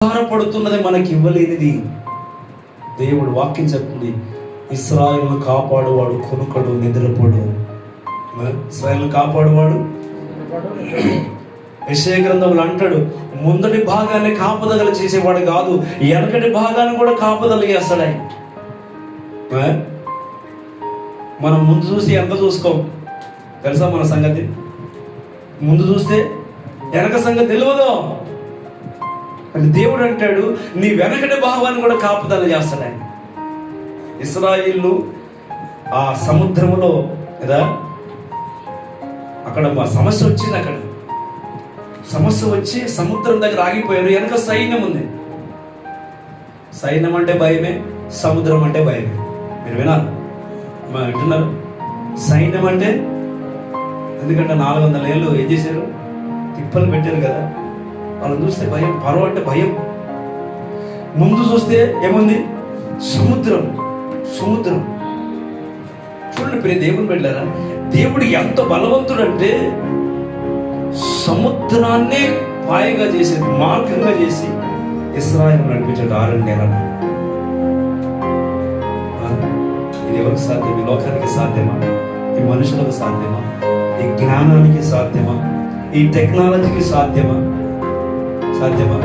ఆధారపడుతున్నది మనకి ఇవ్వలేనిది. దేవుడు వాక్యం చెప్తుంది, ఇశ్రాయేలును కాపాడువాడు కొనుకడు నిద్రపోడు. ఇశ్రాయేలును కాపాడువాడు యెషయా గ్రంథంలో అంటాడు, ముందటి భాగాన్ని కాపుదల చేసేవాడు కాదు, వెనకటి భాగాన్ని కూడా కాపుదల చేస్తాడు ఆయన. మనం ముందు చూసి వెనక చూసుకోం, తెలుసా మన సంగతి? ముందు చూస్తే వెనక సంగతి తెలియదు. అంటే దేవుడు అంటాడు, నీ వెనకటి భావాన్ని కూడా కాపుదల చేస్తాడు ఆయన. ఇశ్రాయేలు ఆ సముద్రములో కదా, అక్కడ సమస్య వచ్చింది. అక్కడ సమస్య వచ్చి సముద్రం దగ్గర ఆగిపోయారు. వెనక సైన్యం ఉంది. సైన్యం అంటే భయమే, సముద్రం అంటే భయమే. మీరు వినాలి, వింటున్నారు? సైన్యం అంటే, ఎందుకంటే 400 ఏళ్ళు ఏం చేశారు? తిప్పలు పెట్టారు కదా. వాళ్ళని చూస్తే భయం. పర్వ అంటే భయం. ముందు చూస్తే ఏముంది? సముద్రం. సముద్రం చూడండి ప్రియ దేవుని బిడ్డలారా, దేవుడు ఎంత బలవంతుడంటే సముద్రాన్ని పాయగా చేసి మార్గంగా చేసి ఇశ్రాయేలు నడిపించాడు 6 నెలలు. ఇది ఎవరికి సాధ్యం? ఈ లోకానికి సాధ్యమా? ఈ మనుషులకు సాధ్యమా? ఈ జ్ఞానానికి సాధ్యమా? ఈ టెక్నాలజీకి సాధ్యమా? సాధ్యమా?